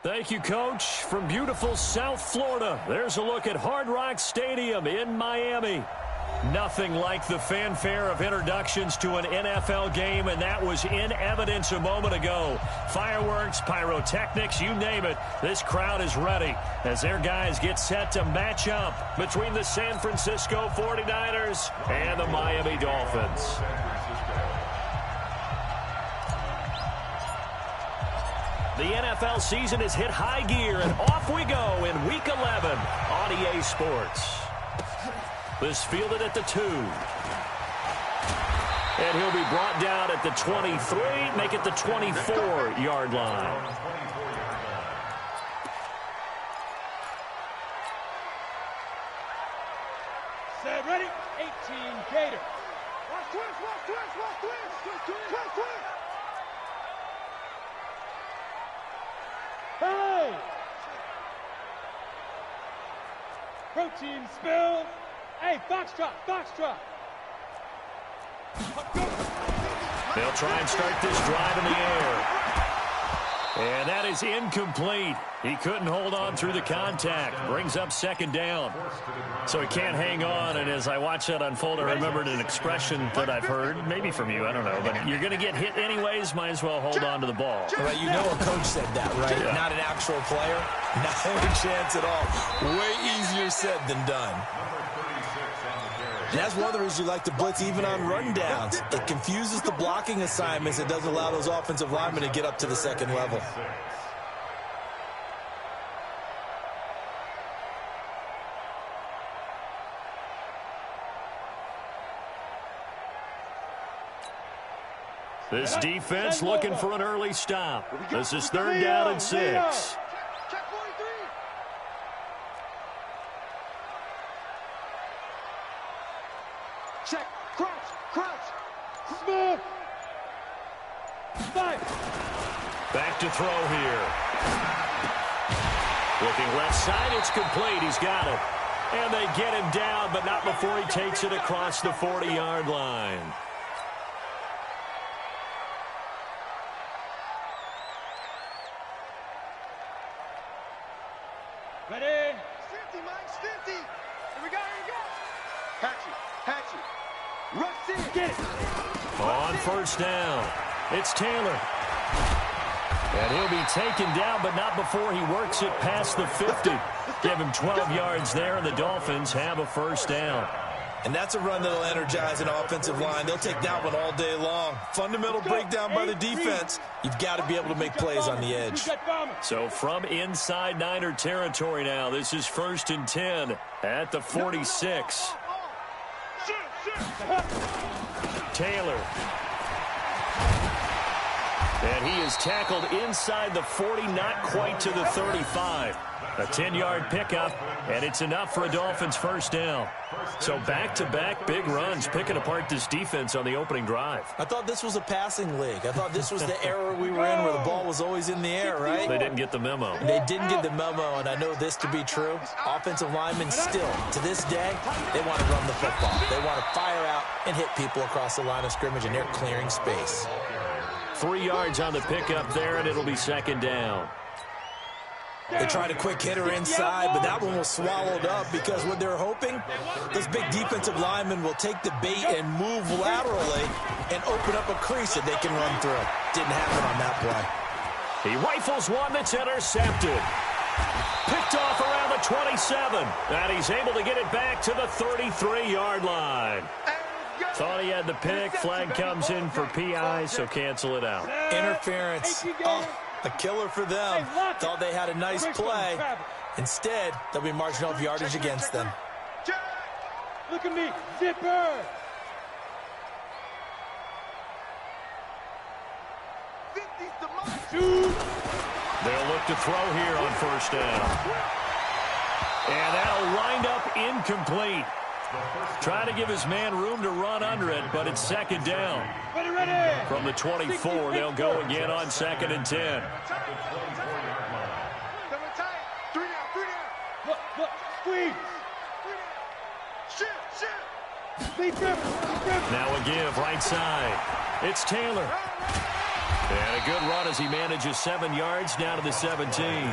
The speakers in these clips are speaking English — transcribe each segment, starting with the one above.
Thank you, Coach. From beautiful South Florida, there's a look at Hard Rock Stadium in Miami. Nothing like the fanfare of introductions to an NFL game, and that was in evidence a moment ago. Fireworks, pyrotechnics, you name it. This crowd is ready as their guys get set to match up between the San Francisco 49ers and the Miami Dolphins. The NFL season has hit high gear, and off we go in Week 11 on EA Sports. This fielded at the 2. And he'll be brought down at the 23, make it the 24-yard line. Set, ready, 18, Gator. Watch twist, watch twist, watch twist, twist, twist, twist. Hey! Protein spill. Hey, foxtrot, foxtrot. They'll try and start this drive in the air. And that is incomplete. He couldn't hold on through the contact. Brings up second down. So he can't hang on. And as I watch that unfold, I remembered an expression that I've heard, maybe from you, I don't know. But you're going to get hit anyways, might as well hold on to the ball. Well, you know a coach said that, right? Yeah. Not an actual player. Not a chance at all. Way easier said than done. And that's one of the reasons you like to blitz even on rundowns. It confuses the blocking assignments. It doesn't allow those offensive linemen to get up to the second level. This defense looking for an early stop. This is 3rd down and 6. Check, crouch, crouch, smooth. Five. Back to throw here. Looking left side, it's complete. He's got it. And they get him down, but not before he takes it across the 40-yard line. Ready? 50, Mike, 50. Here we go, here we go. Hatchet. Rush in. Get it. On 1st down, it's Taylor. And he'll be taken down, but not before he works it past the 50. Give him 12 yards there, and the Dolphins have a 1st down. And that's a run that'll energize an offensive line. They'll take that one all day long. Fundamental breakdown by the defense. You've got to be able to make plays on the edge. So from inside Niner territory now, this is 1st and 10 at the 46. Taylor. And he is tackled inside the 40, not quite to the 35. A 10-yard pickup, and it's enough for a Dolphins 1st down. So back-to-back big runs, picking apart this defense on the opening drive. I thought this was a passing league. I thought this was the era we were in where the ball was always in the air, right? They didn't get the memo. They didn't get the memo, and I know this to be true. Offensive linemen still, to this day, they want to run the football. They want to fire out and hit people across the line of scrimmage, and they're clearing space. 3 yards on the pickup there, and it'll be 2nd down. They tried a quick hitter inside, but that one was swallowed up because what they're hoping, those big defensive linemen will take the bait and move laterally and open up a crease that they can run through. Didn't happen on that play. He rifles one that's intercepted. Picked off around the 27, and he's able to get it back to the 33-yard line. Thought he had the pick. Flag comes in for PI, so cancel it out. Interference. Oh, a killer for them. Thought they had a nice play. Instead, they'll be marching off yardage against them. Look at me, zipper. They'll look to throw here on 1st down. And that'll wind up incomplete. Trying to give his man room to run under it, but it's 2nd down. From the 24, they'll go again on 2nd and 10. Look, squeeze. Now a give right side. It's Taylor. And a good run as he manages 7 yards down to the 17.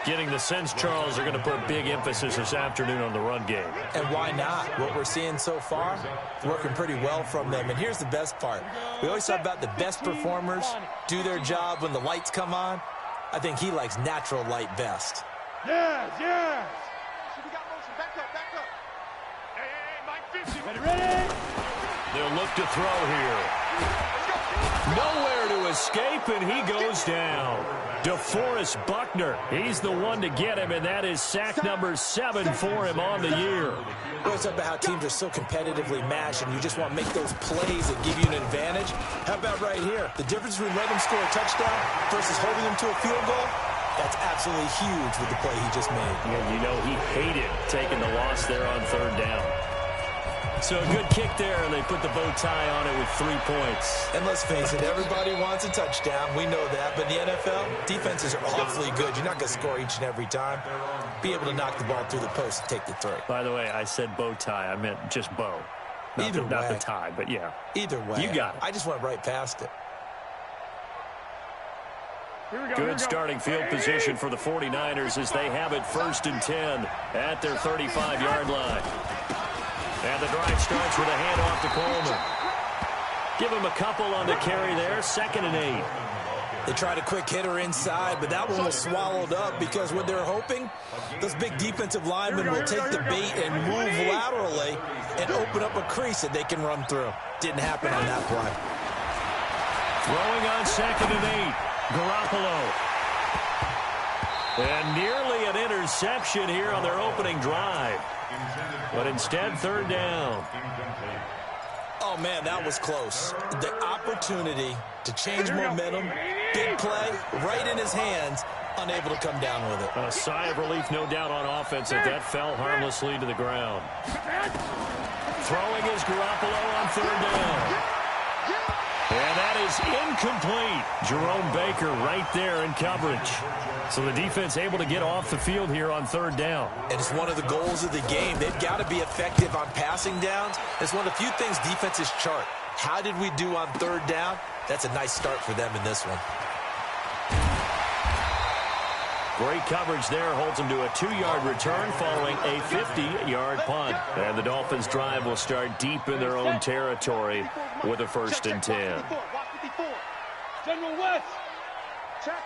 Getting the sense Charles are going to put big emphasis this afternoon on the run game. And why not? What we're seeing so far, working pretty well from them. And here's the best part. We always talk about the best performers do their job when the lights come on. I think he likes natural light best. Yes, yes. We got motion. Back up. Hey, Mike 50. Ready? They'll look to throw here. Nowhere to escape, and he goes down. DeForest Buckner, he's the one to get him, and that is sack number 7 for him on the year. We always talk about how teams are so competitively matched, and you just want to make those plays that give you an advantage. How about right here? The difference between letting them score a touchdown versus holding them to a field goal, that's absolutely huge with the play he just made. Yeah, you know he hated taking the loss there on 3rd down. So a good kick there, and they put the bow tie on it with 3 points. And let's face it, everybody wants a touchdown. We know that. But in the NFL, defenses are awfully good. You're not going to score each and every time. Be able to knock the ball through the post and take the throw. By the way, I said bow tie. I meant just bow. Not the tie, but yeah. Either way. You got it. I just went right past it. Good starting field position for the 49ers as they have it 1st and 10 at their 35-yard line. And the drive starts with a handoff to Coleman. Give him a couple on the carry there, 2nd and 8. They tried a quick hitter inside, but that one was swallowed up because what they're hoping, those big defensive linemen will take the bait and move laterally and open up a crease that they can run through. Didn't happen on that play. Throwing on 2nd and 8. Garoppolo. And nearly an interception here on their opening drive. But instead, 3rd down. Oh, man, that was close. The opportunity to change momentum, big play, right in his hands, unable to come down with it. A sigh of relief, no doubt, on offense that fell harmlessly to the ground. Throwing is Garoppolo on 3rd down. And that is incomplete. Jerome Baker right there in coverage. So the defense able to get off the field here on 3rd down. And it's one of the goals of the game. They've got to be effective on passing downs. It's one of the few things defenses chart. How did we do on 3rd down? That's a nice start for them in this one. Great coverage there. Holds them to a 2-yard return following a 50-yard punt. And the Dolphins' drive will start deep in their own territory with a 1st and 10. General West. Check.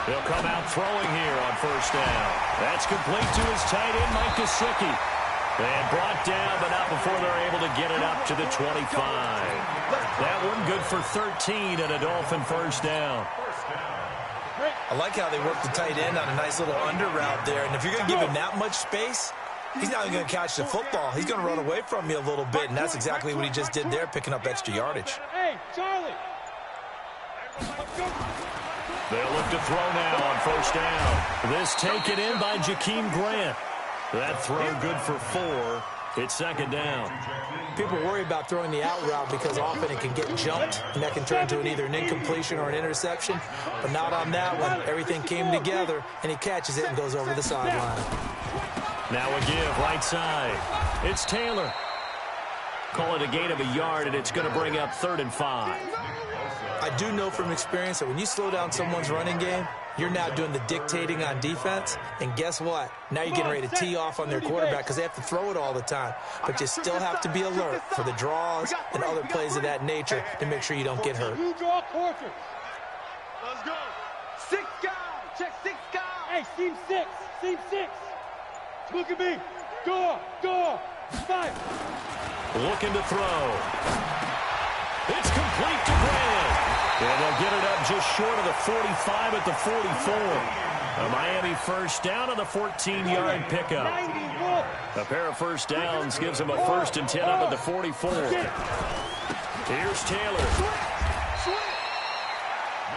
He'll come out throwing here on 1st down. That's complete to his tight end, Mike Gesicki. And brought down, but not before they're able to get it up to the 25. That one good for 13 and a Dolphin 1st down. I like how they work the tight end on a nice little under route there. And if you're going to give him that much space, he's not even going to catch the football. He's going to run away from you a little bit, and that's exactly what he just did there, picking up extra yardage. Hey, Charlie. They'll look to throw now on 1st down. This taken in by Jakeem Grant. That throw good for 4. It's 2nd down. People worry about throwing the out route because often it can get jumped, and that can turn into either an incompletion or an interception. But not on that one. Everything came together, and he catches it and goes over the sideline. Now a give, right side. It's Taylor. Call it a gain of a yard, and it's going to bring up 3rd and 5. I do know from experience that when you slow down someone's running game, you're now doing the dictating on defense. And guess what? Now you're getting ready to tee off on their quarterback because they have to throw it all the time. But you still have to be alert for the draws and other plays of that nature to make sure you don't get hurt. You draw quarters. Let's go. 6 guys. Check 6 guys. Hey, seam 6. Seam 6. Look at me. Go. 5. Looking to throw. It's complete to Grant. And they'll get it up just short of the 45 at the 44. A Miami 1st down on the 14-yard pickup. A pair of 1st downs gives them a 1st and 10 up at the 44. Here's Taylor.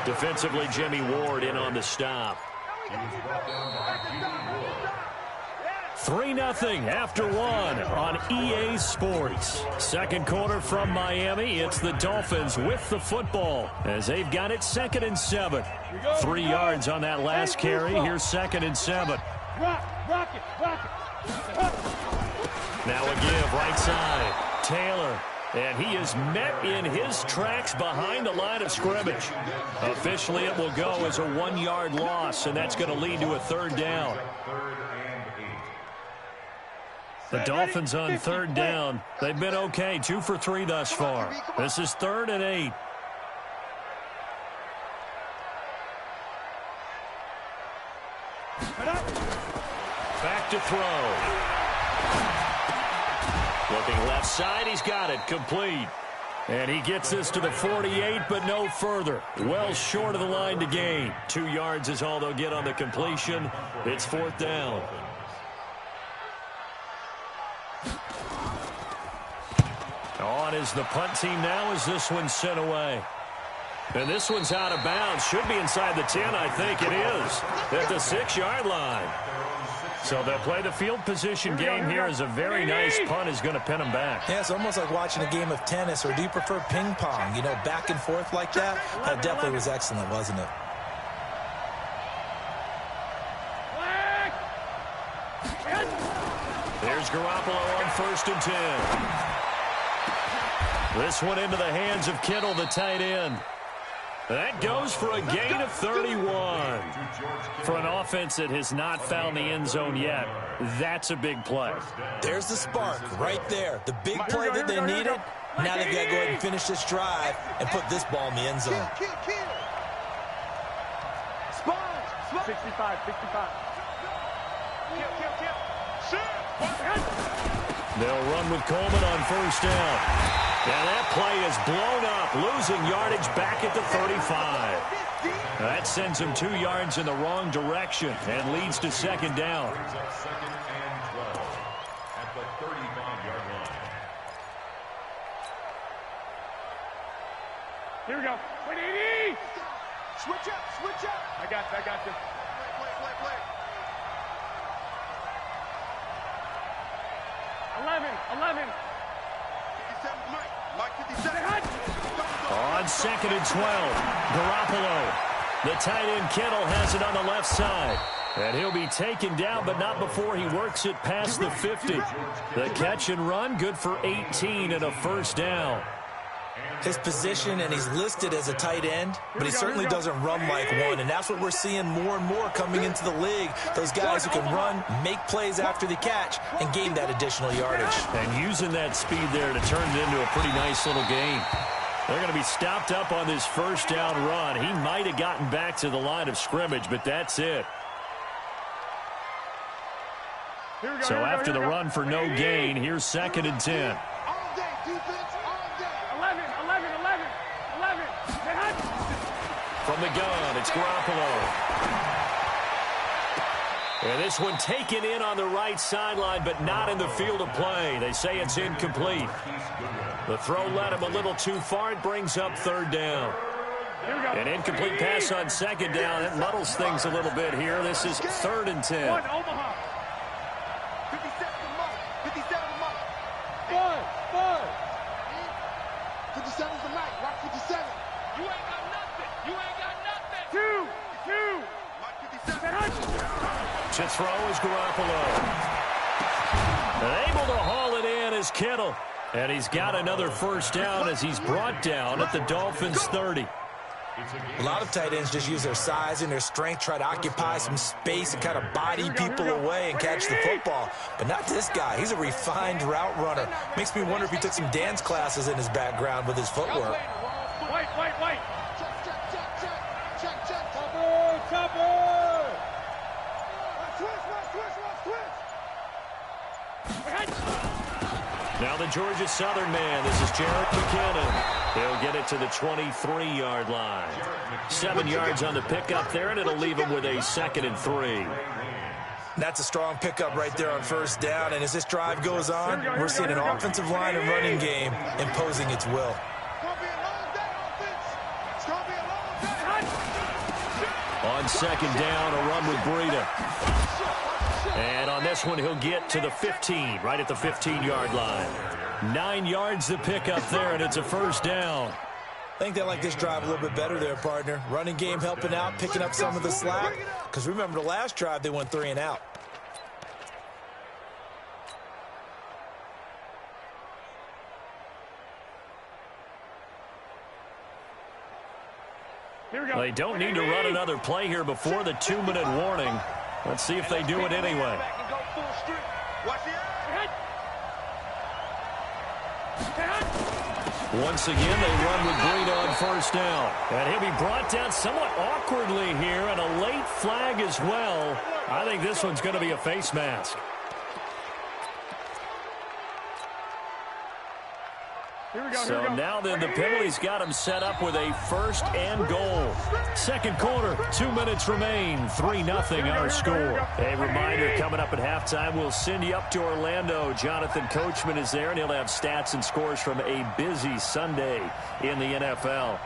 Defensively, Jimmy Ward in on the stop. 3-0 after 1 on EA Sports. 2nd quarter from Miami. It's the Dolphins with the football as they've got it 2nd and 7. 3 yards on that last carry. Here's 2nd and 7. Rock it. Now a give right side. Taylor And he is met in his tracks behind the line of scrimmage. Officially, it will go as a 1-yard loss, and that's going to lead to a 3rd down. The Dolphins on 3rd down. They've been okay, 2 for 3 thus far. This is 3rd and 8. Back to throw. Looking left side, he's got it, complete. And he gets this to the 48, but no further. Well short of the line to gain. 2 yards is all they'll get on the completion. It's 4th down. On is the punt team now as this one's sent away. And this one's out of bounds. Should be inside the 10, I think it is. At the 6-yard line. So they'll play the field position game here as a very nice punt is going to pin them back. Yeah, it's almost like watching a game of tennis, or do you prefer ping pong? You know, back and forth like that? That definitely was excellent, wasn't it? There's Garoppolo on 1st and 10. This one into the hands of Kittle, the tight end. That goes for a gain of 31. For an offense that has not found the end zone yet, that's a big play. There's the spark right there. The big play that they needed. Now they've got to go ahead and finish this drive and put this ball in the end zone. 65, 65. They'll run with Coleman on 1st down. And that play is blown up, losing yardage back at the 35. That sends him 2 yards in the wrong direction and leads to 2nd down. Here we go. 180. Switch up, switch up. I got you. Play. 11. 57. On 2nd and 12, Garoppolo. The tight end Kittle has it on the left side. And he'll be taken down, but not before he works it past the 50. The catch and run, good for 18 and a 1st down. His position, and he's listed as a tight end, but he certainly doesn't run like one, and that's what we're seeing more and more coming into the league. Those guys who can run, make plays after the catch, and gain that additional yardage. And using that speed there to turn it into a pretty nice little game. They're going to be stopped up on this 1st down run. He might have gotten back to the line of scrimmage, but that's it. So after the run for no gain, here's 2nd and 10. From the gun, it's Garoppolo. And this one taken in on the right sideline, but not in the field of play. They say it's incomplete. The throw led him a little too far. It brings up 3rd down. An incomplete pass on 2nd down. It muddles things a little bit here. This is 3rd and 10. 57's the night. Rock 57. You ain't got nothing. Two. To throw is Garoppolo. And able to haul it in is Kittle. And he's got another 1st down as he's brought down at the Dolphins' 30. A lot of tight ends just use their size and their strength, try to occupy some space and kind of body people away and catch the football. But not this guy. He's a refined route runner. Makes me wonder if he took some dance classes in his background with his footwork. White. Chopper. Now the Georgia Southern man. This is Jarrett McKinnon. He'll get it to the 23-yard line. 7 yards on the pickup there, and it'll leave him with a 2nd and 3. That's a strong pickup right there on 1st down, and as this drive goes on, we're seeing an offensive line and running game imposing its will. On 2nd down, a run with Breida. And on this one, he'll get to the 15, right at the 15-yard line. 9 yards to pick up there, and it's a 1st down. I think they like this drive a little bit better there, partner. Running game helping out, picking up some of the slack. Because remember, the last drive, they went 3 and out. They don't need to run another play here before the 2-minute warning. Let's see if they do it anyway. Once again, they run with Green on first down. And he'll be brought down somewhat awkwardly here, and a late flag as well. I think this one's going to be a face mask. So now then, the penalty's got him set up with a 1st and goal. Second quarter, 2 minutes remain, 3-0 our score. A reminder, coming up at halftime, we'll send you up to Orlando. Jonathan Coachman is there, and he'll have stats and scores from a busy Sunday in the NFL.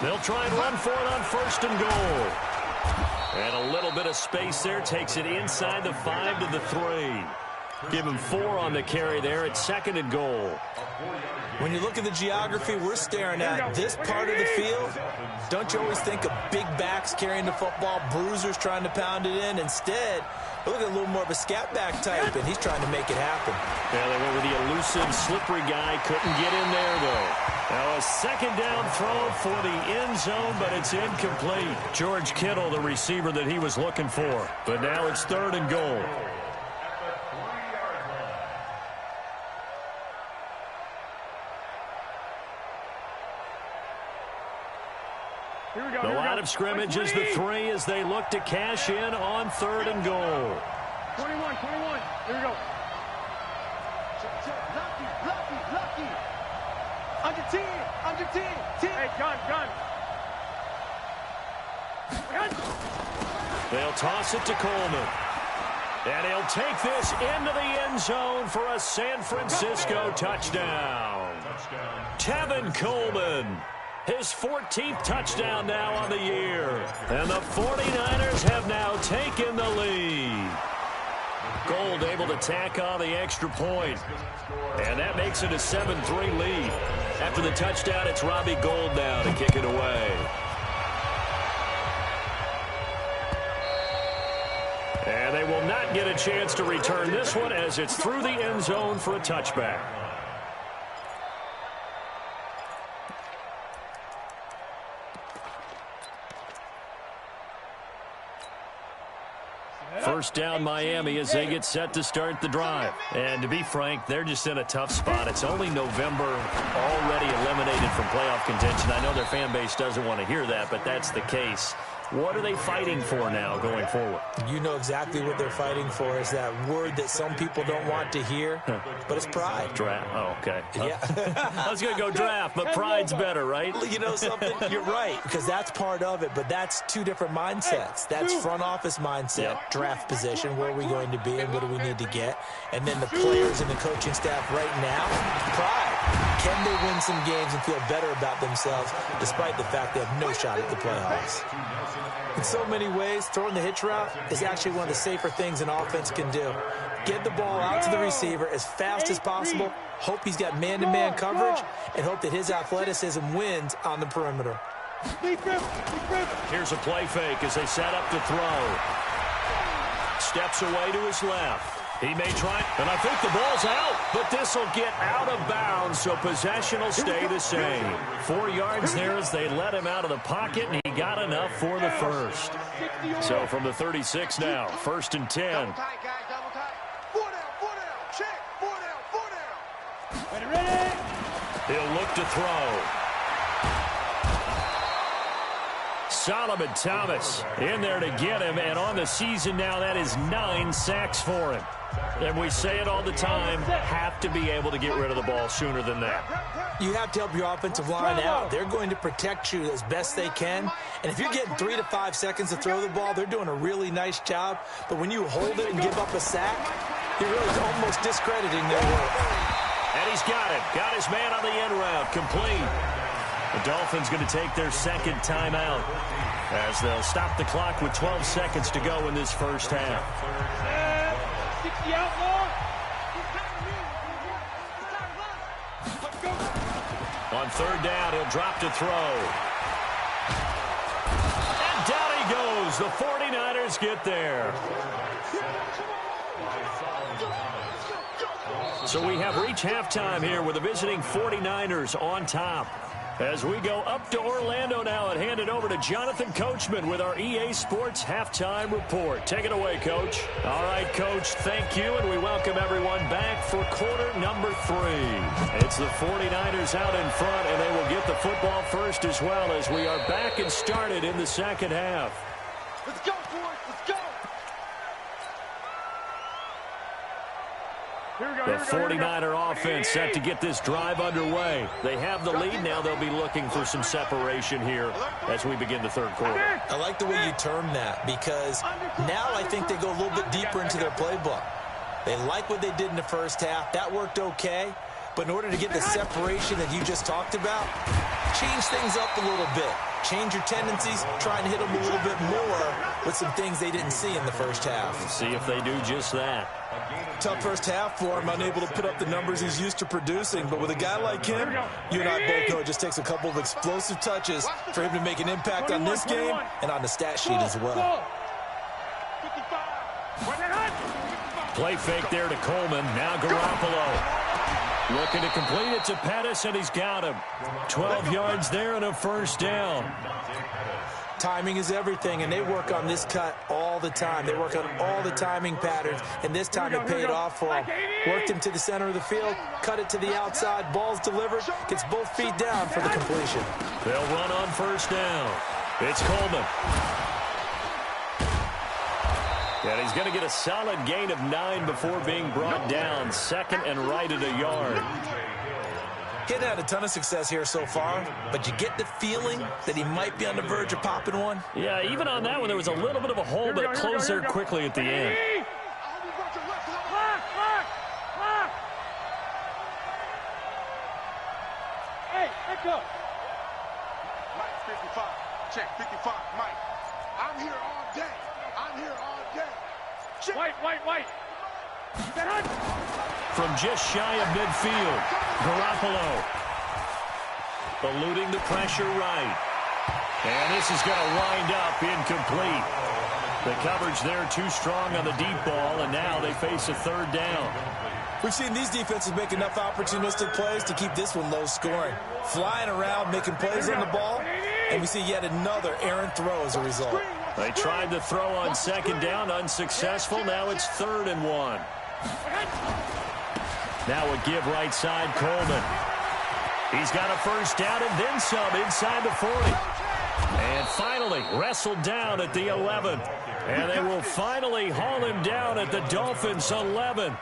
They'll try and run for it on 1st and goal. And a little bit of space there, takes it inside the 5 to the 3. Give him 4 on the carry there at 2nd and goal. When you look at the geography we're staring at, this part of the field, don't you always think of big backs carrying the football, bruisers trying to pound it in? Instead, we're looking at a little more of a scat back type, and he's trying to make it happen. Yeah, they went with the elusive, slippery guy. Couldn't get in there, though. Now a 2nd down throw for the end zone, but it's incomplete. George Kittle, the receiver that he was looking for. But now it's 3rd and goal. The line of scrimmage is the 3 as they look to cash in on 3rd and goal. 21. Here we go. Lucky. Under 10. Hey, gun. They'll toss it to Coleman. And he'll take this into the end zone for a San Francisco touchdown. Tevin Coleman. His 14th touchdown now on the year. And the 49ers have now taken the lead. Gold able to tack on the extra point. And that makes it a 7-3 lead. After the touchdown, it's Robbie Gould now to kick it away. And they will not get a chance to return this one as it's through the end zone for a touchback. First down Miami as they get set to start the drive. And to be frank, they're just in a tough spot. It's only November, already eliminated from playoff contention. I know their fan base doesn't want to hear that, but that's the case. What are they fighting for now going forward? You know exactly what they're fighting for is that word that some people don't want to hear, but it's pride. Draft. Oh, okay. Yeah. I was going to go draft, but pride's better, right? You know something? You're right, because that's part of it, but that's two different mindsets. That's front office mindset, draft position, where are we going to be and what do we need to get? And then the players and the coaching staff right now, pride. Can they win some games and feel better about themselves despite the fact they have no shot at the playoffs? In so many ways, throwing the hitch route is actually one of the safer things an offense can do. Get the ball out to the receiver as fast as possible, hope he's got man-to-man coverage, and hope that his athleticism wins on the perimeter. Here's a play fake as they set up to throw. Steps away to his left. He may try, and I think the ball's out, but this will get out of bounds, so possession will stay the same. 4 yards there as they let him out of the pocket, and he got enough for the first. So from the 36 now, 1st and 10. Double tight, guys, double tight. 4 down, check, 4 down. Ready? He'll look to throw. Solomon Thomas in there to get him, and on the season now, that is 9 sacks for him. And we say it all the time, have to be able to get rid of the ball sooner than that. You have to help your offensive line out. They're going to protect you as best they can. And if you're getting 3 to 5 seconds to throw the ball, they're doing a really nice job. But when you hold it and give up a sack, you're really almost discrediting their work. And he's got it. Got his man on the end route. Complete. The Dolphins going to take their second timeout as they'll stop the clock with 12 seconds to go in this first half. 60 out more. On 3rd down, he'll drop to throw. And down he goes. The 49ers get there. So we have reached halftime here with the visiting 49ers on top. As we go up to Orlando now and hand it over to Jonathan Coachman with our EA Sports Halftime Report. Take it away, Coach. All right, Coach, thank you, and we welcome everyone back for quarter number 3. It's the 49ers out in front, and they will get the football first as well as we are back and started in the second half. Let's go, boys. Let's go. The 49er offense set to get this drive underway. They have the lead. Now they'll be looking for some separation here as we begin the third quarter. I like the way you term that because now I think they go a little bit deeper into their playbook. They like what they did in the first half. That worked okay. But in order to get the separation that you just talked about, change things up a little bit. Change your tendencies, try and hit them a little bit more with some things they didn't see in the first half. See if they do just that. Tough first half for him, unable to put up the numbers he's used to producing. But with a guy like him, you and I both know it just takes a couple of explosive touches for him to make an impact on this game and on the stat sheet as well. Play fake there to Coleman. Now Garoppolo. Looking to complete it to Pettis, and he's got him. 12 yards there and a first down. Timing is everything, and they work on this cut all the time. They work on all the timing patterns, and this time it paid off for him. Worked him to the center of the field, cut it to the outside, ball's delivered, gets both feet down for the completion. They'll run on first down. It's Coleman. And he's going to get a solid gain of 9 before being brought down. Second and right at a yard. He hadn't had a ton of success here so far, but you get the feeling that he might be on the verge of popping one. Yeah, even on that one, there was a little bit of a hole, but it closed there quickly at the end. Hey, let's go. Mike, 55. Check, 55, Mike. I'm here all day. I'm here all day. Check. White. From just shy of midfield, Garoppolo eluding the pressure right. And this is going to wind up incomplete. The coverage there too strong on the deep ball, and now they face a third down. We've seen these defenses make enough opportunistic plays to keep this one low scoring. Flying around, making plays on the ball, and we see yet another errant throw as a result. They tried to throw on second down, unsuccessful. Now it's 3rd and 1. Now a give right side, Coleman. He's got a first down and then some inside the 40. And finally wrestled down at the 11. And they will finally haul him down at the Dolphins' 11.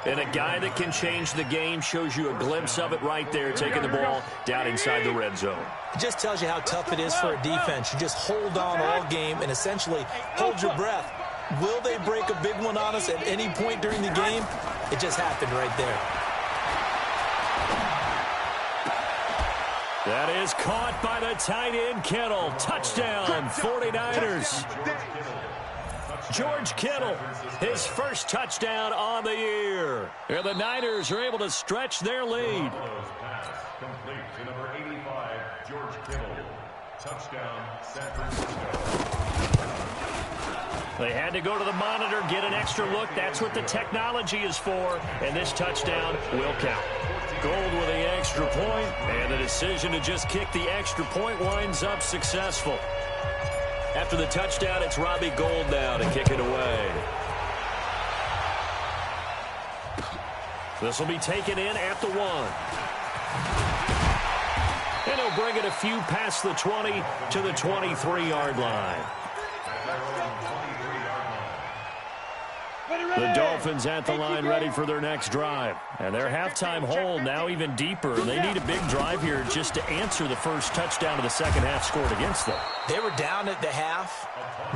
And a guy that can change the game, shows you a glimpse of it right there, taking the ball down inside the red zone. It just tells you how tough it is for a defense. You just hold on all game and essentially hold your breath. Will they break a big one on us at any point during the game? It just happened right there. That is caught by the tight end, Kittle. Touchdown, 49ers. George Kittle, his first touchdown on the year. And the Niners are able to stretch their lead. Complete to number 85, George Kittle. Touchdown, San Francisco. They had to go to the monitor, get an extra look. That's what the technology is for. And this touchdown will count. Gold with the extra point, and the decision to just kick the extra point winds up successful. After the touchdown, it's Robbie Gould now to kick it away. This will be taken in at the 1. And he'll bring it a few past the 20 to the 23-yard line. The Dolphins at the line ready for their next drive. And their halftime hole now even deeper. And they need a big drive here just to answer the first touchdown of the second half scored against them. They were down at the half.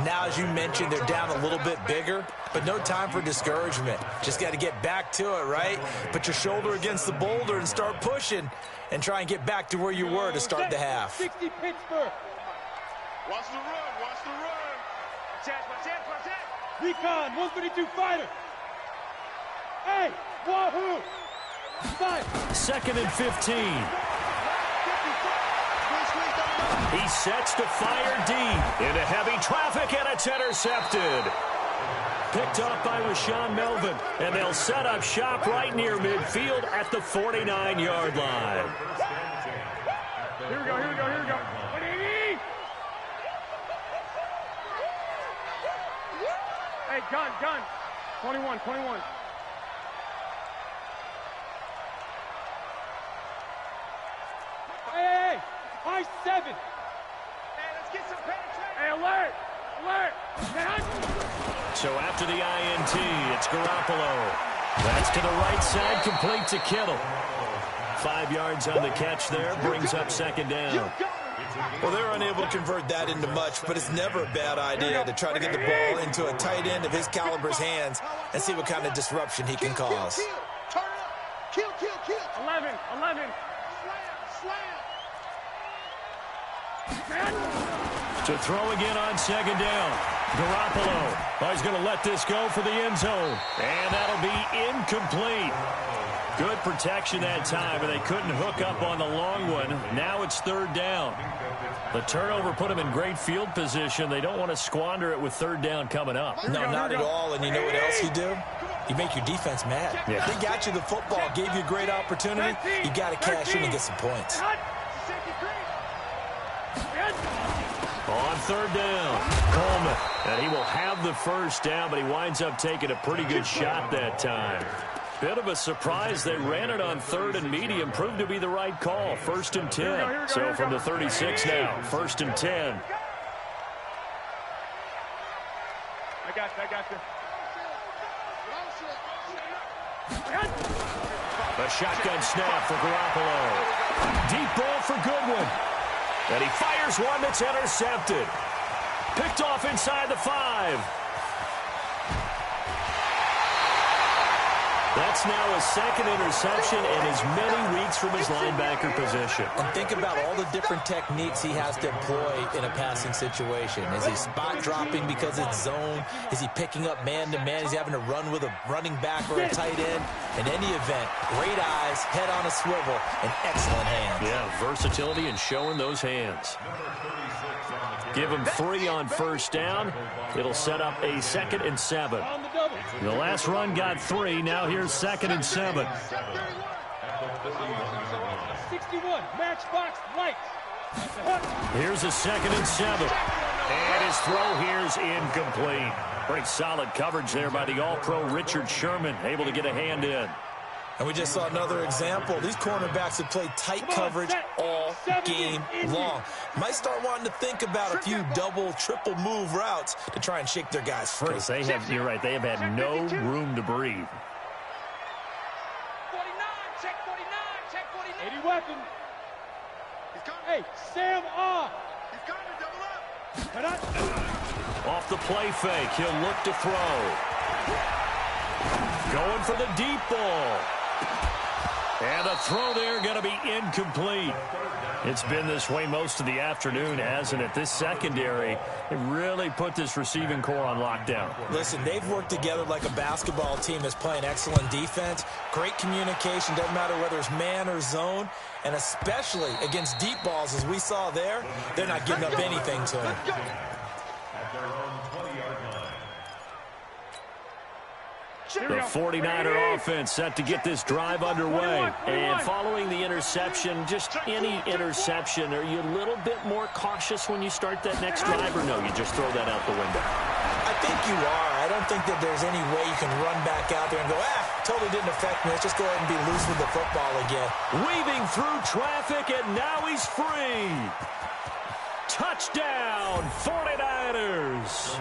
Now, as you mentioned, they're down a little bit bigger. But no time for discouragement. Just got to get back to it, right? Put your shoulder against the boulder and start pushing. And try and get back to where you were to start the half. 60 Pittsburgh. Watch the run. Watch the run. Recon, 132 fighter. Hey, wahoo. 5. 2nd and 15. He sets to fire deep into heavy traffic, and it's intercepted. Picked up by Rashawn Melvin. And they'll set up shop right near midfield at the 49-yard line. Here we go, here we go, here we go. Hey, gun. 21. Hey, I-7. Hey, let's get some penetration. Hey, alert. So after the INT, it's Garoppolo. That's to the right side, complete to Kittle. 5 yards on the catch there, brings up second down. Well, they're unable to convert that into much, but it's never a bad idea to try to get the ball into a tight end of his caliber's hands and see what kind of disruption he can cause. Kill. 11. To throw again on second down. Garoppolo. Oh, he's going to let this go for the end zone. And that'll be incomplete. Good protection that time, and they couldn't hook up on the long one. Now it's third down. The turnover put them in great field position. They don't want to squander it with third down coming up. No, not at all. And you know what else you do? You make your defense mad. Yeah. They got you the football, gave you a great opportunity. You got to cash in and get some points. On third down, Coleman. And he will have the first down, but he winds up taking a pretty good shot that time. Bit of a surprise. They ran it on third and medium. Proved to be the right call. 1st and 10. So from the 36 now, 1st and 10. I got you. A shotgun snap for Garoppolo. Deep ball for Goodwin. And he fires one that's intercepted. Picked off inside the 5. That's now his second interception in as many weeks from his linebacker position. And think about all the different techniques he has to employ in a passing situation. Is he spot dropping because it's zone? Is he picking up man-to-man? Is he having to run with a running back or a tight end? In any event, great eyes, head on a swivel, and excellent hands. Yeah, versatility and showing those hands. Give him 3 on first down. It'll set up a 2nd and 7. The last run got 3. Now here's 2nd and 7. 61, matchbox light. Here's a 2nd and 7. And his throw here's incomplete. Pretty solid coverage there by the All-Pro Richard Sherman. Able to get a hand in. And we just saw another example. These cornerbacks have played tight coverage all game long. Might start wanting to think about a few double, triple move routes to try and shake their guys free. You're right, they have had no room to breathe. 49, check 49. 80 weapon. Hey, Sam off. He's coming to double up. Off the play fake, he'll look to throw. Going for the deep ball. And the throw there going to be incomplete. It's been this way most of the afternoon, hasn't it? This secondary, it really put this receiving core on lockdown. Listen, they've worked together like a basketball team that's playing excellent defense. Great communication, doesn't matter whether it's man or zone. And especially against deep balls, as we saw there, they're not giving up anything to them. The 49er offense set to get this drive underway. And following the interception, just any interception, are you a little bit more cautious when you start that next drive, or no, you just throw that out the window? I think you are. I don't think that there's any way you can run back out there and go, totally didn't affect me. Let's just go ahead and be loose with the football again. Weaving through traffic, and now he's free. Touchdown, 49ers.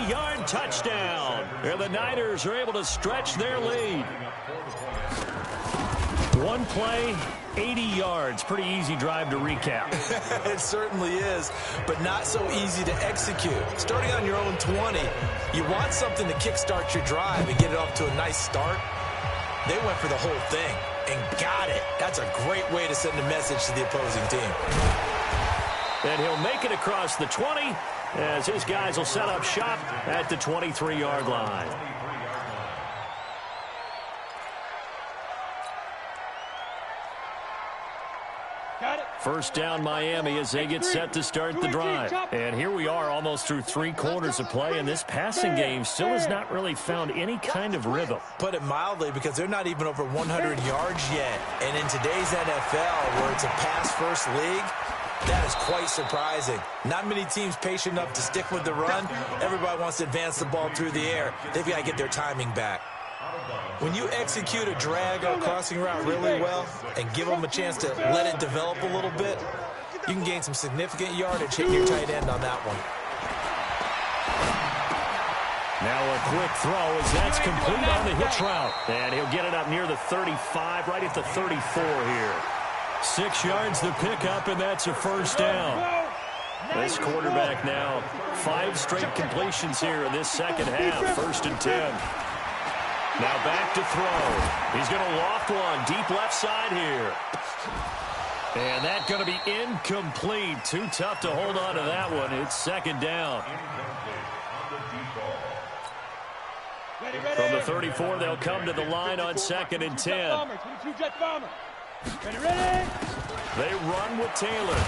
Yard touchdown. And the Niners are able to stretch their lead. One play, 80 yards. Pretty easy drive to recap. It certainly is, but not so easy to execute. Starting on your own 20, you want something to kickstart your drive and get it off to a nice start. They went for the whole thing and got it. That's a great way to send a message to the opposing team. And he'll make it across the 20 as his guys will set up shop at the 23-yard line. Got it. First down Miami as they get set to start the drive. And here we are almost through 3 quarters of play, and this passing game still has not really found any kind of rhythm. Put it mildly, because they're not even over 100 yards yet. And in today's NFL, where it's a pass-first league, that is quite surprising. Not many teams patient enough to stick with the run. Everybody wants to advance the ball through the air. They've got to get their timing back. When you execute a drag or crossing route really well and give them a chance to let it develop a little bit, you can gain some significant yardage hitting your tight end on that one. Now a quick throw as that's complete on the hitch route. And he'll get it up near the 35, right at the 34 here. 6 yards the pickup, and that's a first down. This quarterback now 5 straight completions here in this second half. 1st and 10. Now back to throw. He's going to loft one deep left side here. And that's going to be incomplete. Too tough to hold on to that one. It's 2nd down. From the 34, they'll come to the line on 2nd and 10. They run with Taylor.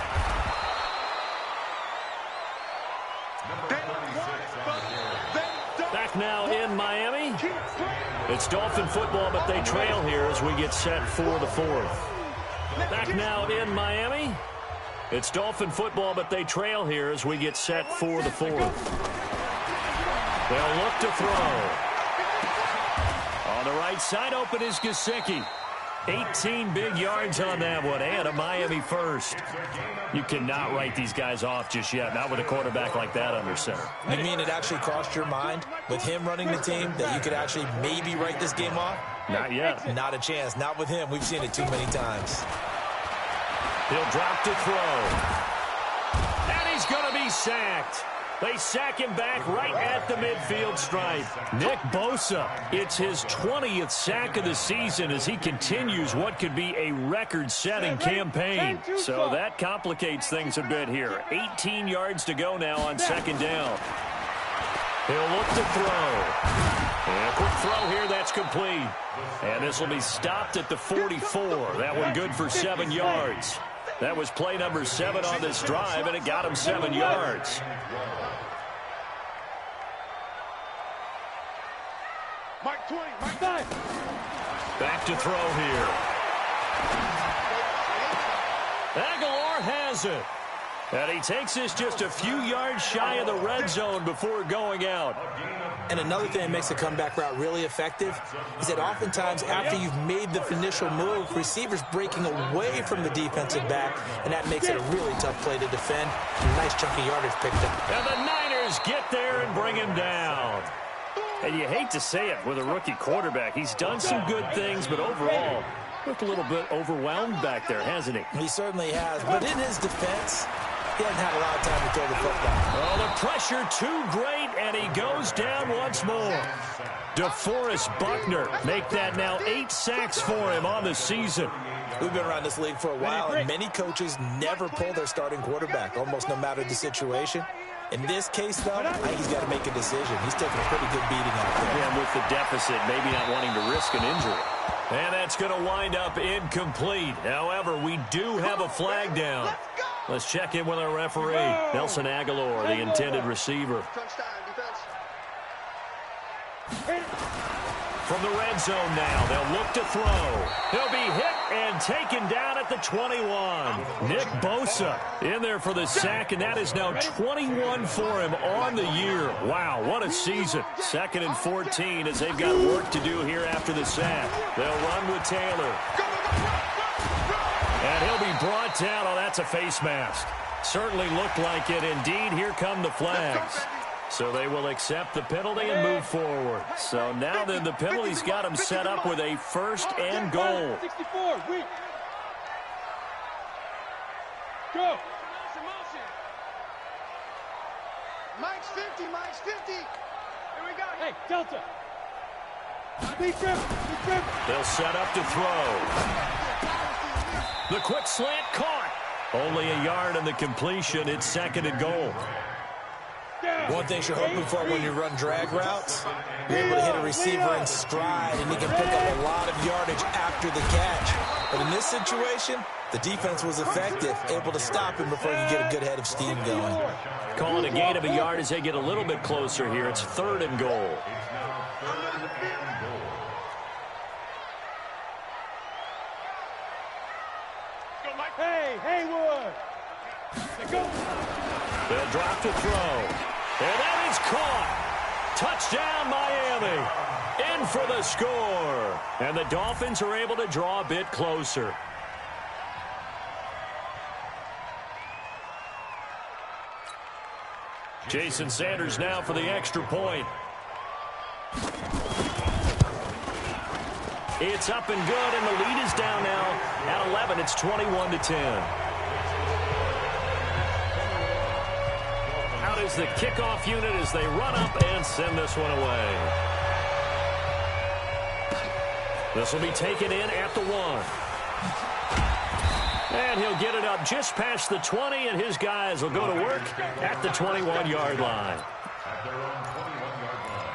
Back now in Miami. It's Dolphin football, but they trail here as we get set for the 4th. Back now in Miami. It's Dolphin football, but they trail here as we get set for the 4th. They'll look to throw. On the right side, open is Gesicki. 18 big yards on that one, and a Miami first. You cannot write these guys off just yet, not with a quarterback like that under center. You mean it actually crossed your mind with him running the team that you could actually maybe write this game off? Not yet. Not a chance. Not with him. We've seen it too many times. He'll drop to throw. And he's going to be sacked. They sack him back right at the midfield stripe. Nick Bosa, it's his 20th sack of the season as he continues what could be a record-setting campaign. So that complicates things a bit here. 18 yards to go now on 2nd down. He'll look to throw. And a quick throw here, that's complete. And this will be stopped at the 44. That one good for 7 yards. That was play number 7 on this drive, and it got him 7 yards. Mark 20, Mark 5. Back to throw here. Aguilar has it. And he takes this just a few yards shy of the red zone before going out. And another thing that makes a comeback route really effective is that oftentimes after you've made the initial move, receivers breaking away from the defensive back, and that makes it a really tough play to defend. Nice chunky yardage picked up. And the Niners get there and bring him down. And you hate to say it with a rookie quarterback. He's done some good things, but overall, looked a little bit overwhelmed back there, hasn't he? He certainly has. But in his defense, he hasn't had a lot of time to throw the football. Oh, the pressure too great, and he goes down once more. DeForest Buckner make that now 8 sacks for him on the season. We've been around this league for a while, and many coaches never pull their starting quarterback, almost no matter the situation. In this case, though, I think he's got to make a decision. He's taking a pretty good beating out there. Yeah, with the deficit, maybe not wanting to risk an injury. And that's going to wind up incomplete. However, we do have a flag down. Let's check in with our referee, Nelson Aguilar, the intended receiver. From the red zone now, they'll look to throw. He'll be hit and taken down at the 21. Nick Bosa in there for the sack, and that is now 21 for him on the year. Wow, what a season. 2nd and 14 as they've got work to do here after the sack. They'll run with Taylor. And he'll be brought down. Oh, that's a face mask. Certainly looked like it. Indeed, here come the flags. So they will accept the penalty and move forward. So now then the penalty's got him set up with a 1st and goal. 64, weak. Go. Mike's 50, Mike's 50. Here we go. Hey, Delta. Speed trip. They'll set up to throw. The quick slant caught. Only a yard in the completion. It's 2nd and goal. One thing you're hoping for when you run drag routes, you're able to hit a receiver in stride, and he can pick up a lot of yardage after the catch. But in this situation, the defense was effective, able to stop him before he could get a good head of steam going. Call it a gain of a yard as they get a little bit closer here. It's 3rd and goal. Hey, Haywood! Go! They'll drop to throw. And that is caught. Touchdown, Miami. In for the score. And the Dolphins are able to draw a bit closer. Jason Sanders now for the extra point. It's up and good, and the lead is down now at 11. It's 21-10. Out is the kickoff unit as they run up and send this one away. This will be taken in at the 1. And he'll get it up just past the 20, and his guys will go to work at the 21-yard line. At their own 21-yard line.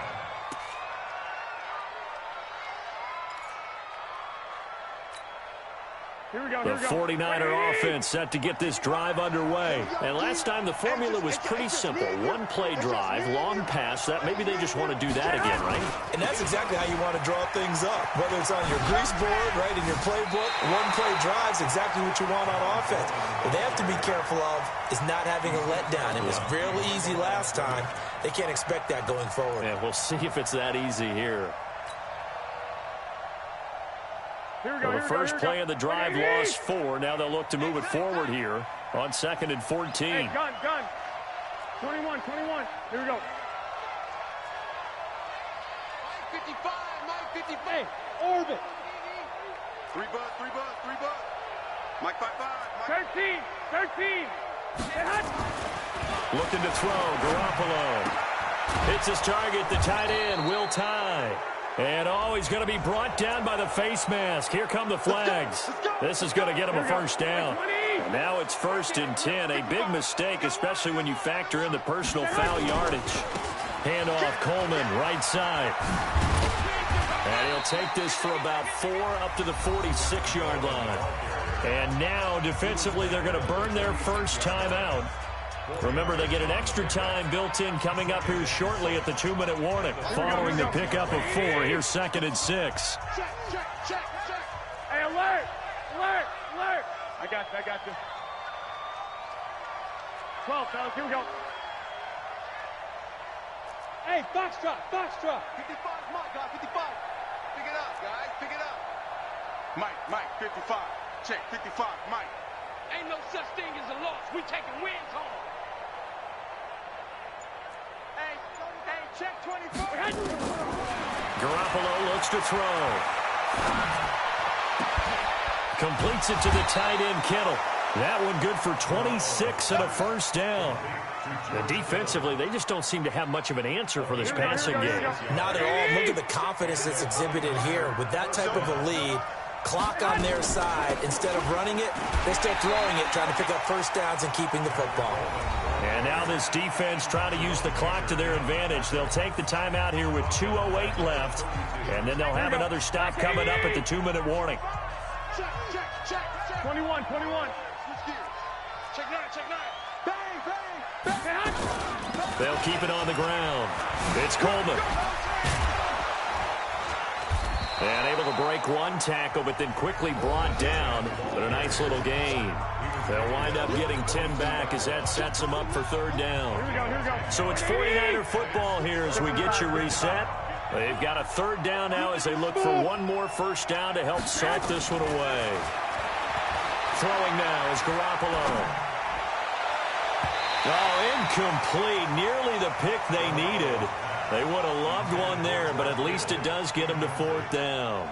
The 49er offense set to get this drive underway. And last time the formula was pretty simple. One-play drive, long pass. That maybe they just want to do that again, right? And that's exactly how you want to draw things up. Whether it's on your grease board, right, in your playbook, one-play drive's exactly what you want on offense. What they have to be careful of is not having a letdown. It was fairly easy last time. They can't expect that going forward. Yeah, we'll see if it's that easy here. Well, the first play of the drive lost 4. Now they'll look to move it forward here on 2nd and 14. Hey, gun. 21. Here we go. Mike 55. Hey, orbit. 3 bucks. Mike 5. 13. Looking to throw, Garoppolo. Hits his target, the tight end, Will Tye. And he's going to be brought down by the face mask. Here come the flags. This is going to get him a first down. And now it's 1st and 10. A big mistake, especially when you factor in the personal foul yardage. Handoff, Coleman, right side. And he'll take this for about 4 up to the 46-yard line. And now, defensively, they're going to burn their first timeout. Remember, they get an extra time built in coming up here shortly at the 2-minute warning. Following the pickup of 4, here's 2nd and 6. Check. Hey, alert. I got you. 12, fellas, here we go. Hey, Foxtrot. 55, Mike, 55. Pick it up, guys, pick it up. Mike, 55. Check, 55, Mike. Ain't no such thing as a loss. We taking wins home. Hey, check 24. Garoppolo looks to throw. Completes it to the tight end, Kittle. That one good for 26 and a first down. Defensively, they just don't seem to have much of an answer for this passing game. Not at all. Look at the confidence that's exhibited here. With that type of a lead, clock on their side, instead of running it, they start throwing it, trying to pick up first downs and keeping the football. And now this defense trying to use the clock to their advantage. They'll take the timeout here with 2:08 left, and then they'll have another stop coming up at the 2-minute warning. Check. 21. Check 9. Bang. They'll keep it on the ground. It's Coleman. And able to break one tackle, but then quickly brought down. But a nice little gain. They'll wind up getting 10 back as that sets them up for 3rd down. Here we go. So it's 49er football here as we get you reset. They've got a 3rd down now as they look for one more first down to help salt this one away. Throwing now is Garoppolo. Incomplete. Nearly the pick they needed. They would have loved one there, but at least it does get them to 4th down.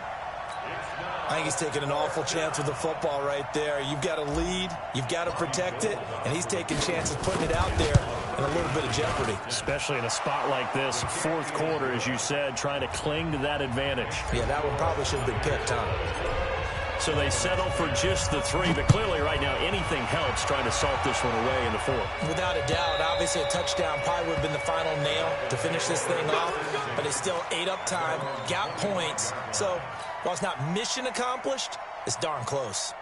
I think he's taking an awful chance with the football right there. You've got a lead, you've got to protect it, and he's taking chances putting it out there in a little bit of jeopardy. Especially in a spot like this, 4th quarter, as you said, trying to cling to that advantage. Yeah, that one probably should have been picked, huh? So they settle for just the 3, but clearly right now anything helps trying to salt this one away in the 4th. Without a doubt, obviously a touchdown probably would have been the final nail to finish this thing off, but it's still ate up time, got points. So while it's not mission accomplished, it's darn close.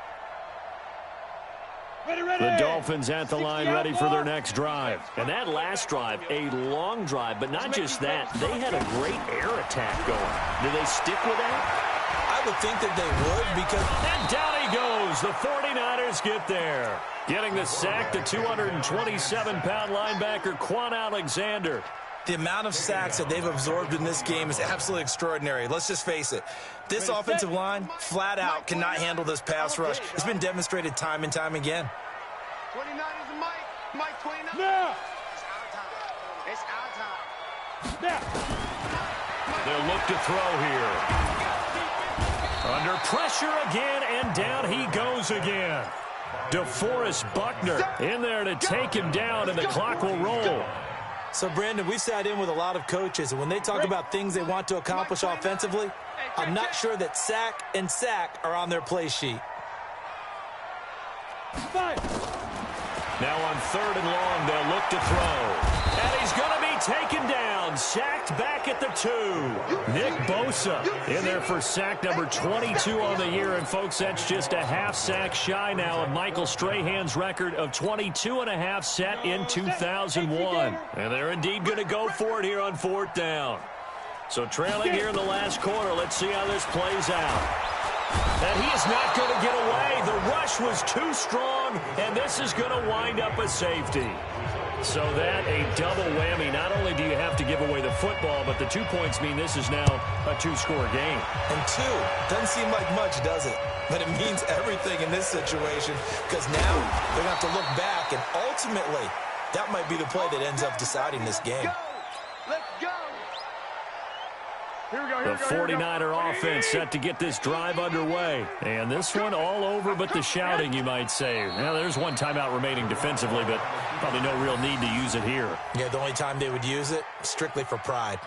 The Dolphins at the line ready for their next drive. And that last drive, a long drive, but not just that. They had a great air attack going. Do they stick with that? I would think that they would because... And down he goes. The 49ers get there. Getting the sack, the 227-pound linebacker, Quan Alexander. The amount of sacks that they've absorbed in this game is absolutely extraordinary. Let's just face it. This offensive line, flat out, cannot handle this pass rush. It's been demonstrated time and time again. 29 is a Mike. Mike 29. Now. It's our time. Now. They'll look to throw here. Under pressure again, and down he goes again. DeForest Buckner in there to take him down, and the clock will roll. So, Brandon, we've sat in with a lot of coaches, and when they talk about things they want to accomplish offensively, I'm not sure that sack and sack are on their play sheet. Now on 3rd and long, they'll look to throw. And he's going to be taken down, sacked back at the 2. Nick Bosa in there for sack number 22 on the year. And, folks, that's just a half sack shy now of Michael Strahan's record of 22.5 set in 2001. And they're indeed going to go for it here on 4th down. So trailing here in the last quarter, let's see how this plays out. And he is not going to get away. The rush was too strong, and this is going to wind up a safety. So that a double whammy. Not only do you have to give away the football, but the 2 points mean this is now a 2-score game. And 2 doesn't seem like much, does it? But it means everything in this situation because now they're going to have to look back, and ultimately that might be the play that ends up deciding this game. Let's go. The 49er offense set to get this drive underway. And this one all over but the shouting, you might say. Now, there's one timeout remaining defensively, but probably no real need to use it here. Yeah, the only time they would use it, strictly for pride.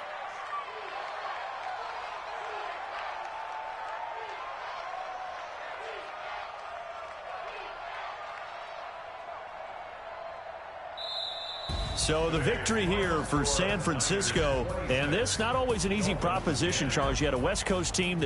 So the victory here for San Francisco, and this not always an easy proposition, Charles. You had a West Coast team that